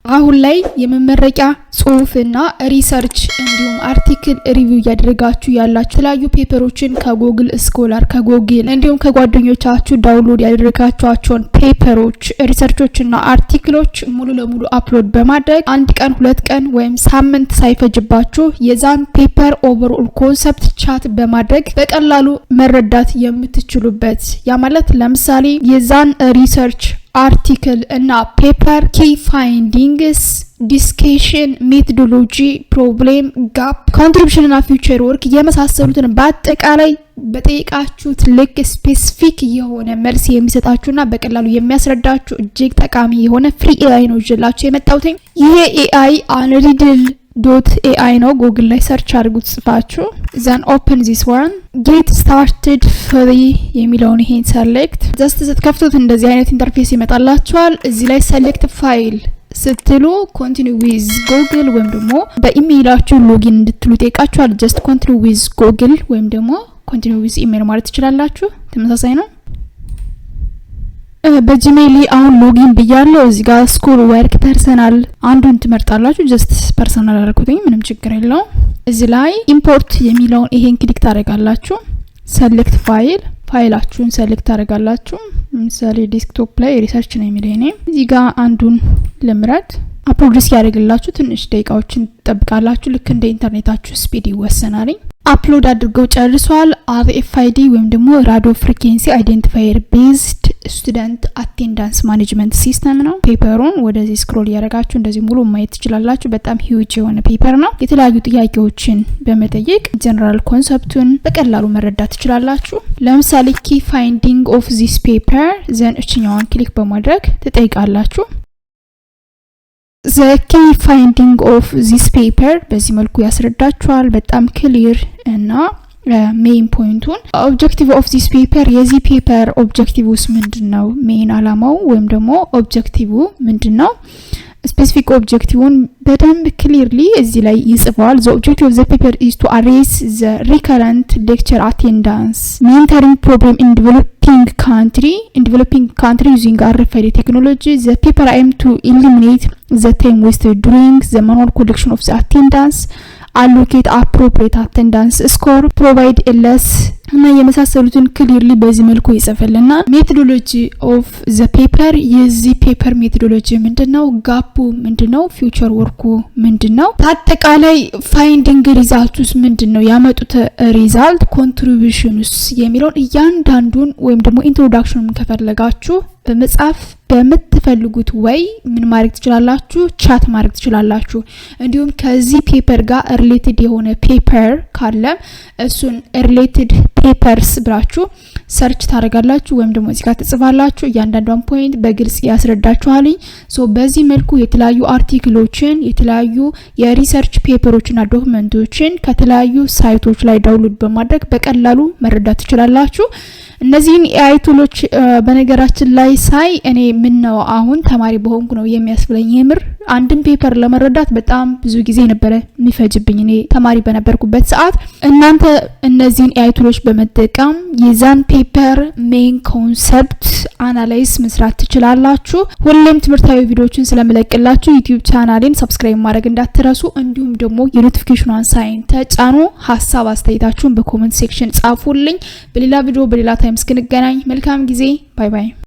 አሁን ላይ የመመረቂያ ጽሁፍና ሪሰርች እንዲሁም አርቲክል ሪቪው ያደረጋችሁ ያላችሁ የተለያዩ ፔፐሮችን ከጎግል ስኮላር ከጎግል እንዲሁም ከጓደኞቻችሁ ዳውንሎድ ያደረጋችኋቸውን ፔፐሮች ሪሰርቾችና አርቲክሎች ሙሉ ለሙሉ አፕሎድ በማድረግ አንድ ቀን ሁለት ቀን ወይም ሳምንት ሳይፈጅባችሁ የዛን ፔፐር ኦቨርኦል ኮንሰፕት ቻት በማድረግ በቀላሉ መረዳት የምትችሉበት ያ ማለት ለምሳሌ የዛን ሪሰርች አርቲክል እና ፔፐር ኪ ፋይንዲንግስ ዲስከሽን ሜቶዶሎጂ ፕሮብሌም ጋፕ ኮንትሪቢዩሽን እና ፊውቸር ወርክ የመሳሰሉትን በአጠቃላይ በጠይቃችሁት ልክ ስፔሲፊክ የሆነ መልስ የሚሰጣችሁና በቀላሉ የሚያስረዳችሁ እጅግ ጠቃሚ የሆነ ፍሪ ኤአይ ነው ይዤላችሁ የመጣሁት። ይሄ ኤአይ unreadable.ai ነው። ጉግል ላይ ሰርች አድርጉት ጽፋችሁ then open this one get started free የሚለውን ይሄን select just ስትከፍቱት እንደዚህ አይነት ኢንተርፌስ ይመጣላችኋል። እዚህ ላይ select file ስትሉ continue with google ወይም ደግሞ በኢሜይላችሁ ሎጊን እንድትሉ ጠይቃችኋል። just continue with google ወይም ደግሞ continue with email ማለት ትችላላችሁ። ተመሳሳይ ነው። በጂሜይል አሁን ሎጊን ብያለሁ። እዚህ ጋር ስኩል ወርክ ፐርሰናል አንዱን ትመርጣላችሁ። ጀስት ፐርሰናል አደረኩትኝ ምንም ችግር የለው። እዚህ ላይ ኢምፖርት የሚለውን ይሄን ክሊክ ታደርጋላችሁ። ሰሌክት ፋይላችሁን ሰሌክት ታደርጋላችሁ። ለምሳሌ ዴስክቶፕ ላይ ሪሰርች ነው የሚለኝ ነው። እዚህ ጋር አንዱን ልምረጥ። አፕሎድ ያደርግላችሁ ትንሽ ደቂቃዎችን ትጠብቃላችሁ። ልክ እንደ ኢንተርኔታችሁ ስፒድ ይወሰናል። አፕሎድ አድርገው ጨርሷል። RFID ወይም ደግሞ ራዲዮ ፍሪኩዌንሲ አይዴንቲፋየር ቤዝድ ስቱደንት አቴንዳንስ ማኔጅመንት ሲስተም ነው። ፔፐሩን ወደዚህ ስክሮል ያደርጋችሁ እንደዚህ ሙሉ ማየት ትችላላችሁ። በጣም ሂውጅ የሆነ ፔፐር ነው። የተለያዩ ጥያቄዎችን በመጠየቅ ጀነራል ኮንሰፕቱን በቀላሉ መረዳት ትችላላችሁ። ለምሳሌ ኪ ፋይንዲንግ ኦፍ ዚስ ፔፐር ዘን እችኛዋን ክሊክ በማድረግ ትጠይቃላችሁ። the key finding of this paper በዚህ መልኩ ያስረዳችኋል። በጣም ክሊር እና ሜን ፖይንቱን ኦብጀክቲቭ ኦፍ ዚስ ፔፐር የዚህ ፔፐር ኦብጀክቲቭስ ምንድነው? ሜን አላማው ወይም ደግሞ ኦብጀክቲቭ ምንድነው? ስፔሲፊክ ኦብጀክቲቭን በደንብ ክሊርሊ እዚህ ላይ ይጽፋል። the objective of the paper is to address the recurrent lecture attendance mentoring problem in developing country using RFID technology. The paper aim to eliminate the time wasted during the manual collection of the attendance, allocate appropriate attendance score, provide a less እና የመሳሰሉትን ክሊርሊ በዚህ መልኩ ይጽፍልና ሜቶዶሎጂ ኦፍ ዘ ፔፐር የዚህ ፔፐር ሜቶዶሎጂ ምንድነው? ጋፑ ምንድነው? ፊውቸር ወርኩ ምንድነው? አጠቃላይ ፋይንዲንግ ሪዛልቱስ ምንድነው? ያመጡት ሪዛልት ኮንትሪቢዩሽንስ የሚለውን እያንዳንዱን ወይም ደግሞ ኢንትሮዳክሽኑን ከፈለጋችሁ በመጻፍ በመትፈልጉት ወይ ምን ማድረግ ትችላላችሁ? ቻት ማድረግ ትችላላችሁ። እንዲሁም ከዚህ ፔፐር ጋር ሪሌትድ የሆነ ፔፐር ካለ እሱን ሪሌትድ ፔፐርስ ብላችሁ ሰርች ታደርጋላችሁ ወይም ደግሞ እዚህ ጋር ትጽፋላችሁ። እያንዳንዷን ፖይንት በግልጽ ያስረዳችኋል። ሶ በዚህ መልኩ የተለያዩ አርቲክሎችን የተለያዩ የሪሰርች ፔፐሮችና ዶክመንቶችን ከተለያዩ ሳይቶች ላይ ዳውንሎድ በማድረግ በቀላሉ መረዳት ትችላላችሁ። እነዚህን ኤአይ ቱሎች በነገራችን ላይ ሳይ እኔ ምን ነው አሁን ተማሪ በሆንኩ ነው የሚያስብለኝ። የምር አንድን ፔፐር ለመረዳት በጣም ብዙ ጊዜ ነበር የሚፈጅብኝ እኔ ተማሪ በነበርኩበት ሰዓት። እናንተ እነዚህን ኤአይ ቱሎች በመጠቀም የዛን ፔፐር ሜን ኮንሰፕት አናላይዝ መስራት ትችላላችሁ። ሁሌም ትምህርታዊ ቪዲዮዎችን ስለምለቅላችሁ ዩቲዩብ ቻናሌን ሰብስክራይብ ማድረግ እንዳትረሱ። እንዲሁም ደግሞ የኖቲፊኬሽኑን ሳይን ተጫኑ። ሐሳብ አስተያየታችሁን በኮሜንት ሴክሽን ጻፉልኝ። በሌላ ቪዲዮ በሌላ ታይም እስክንገናኝ መልካም ጊዜ። ባይ ባይ።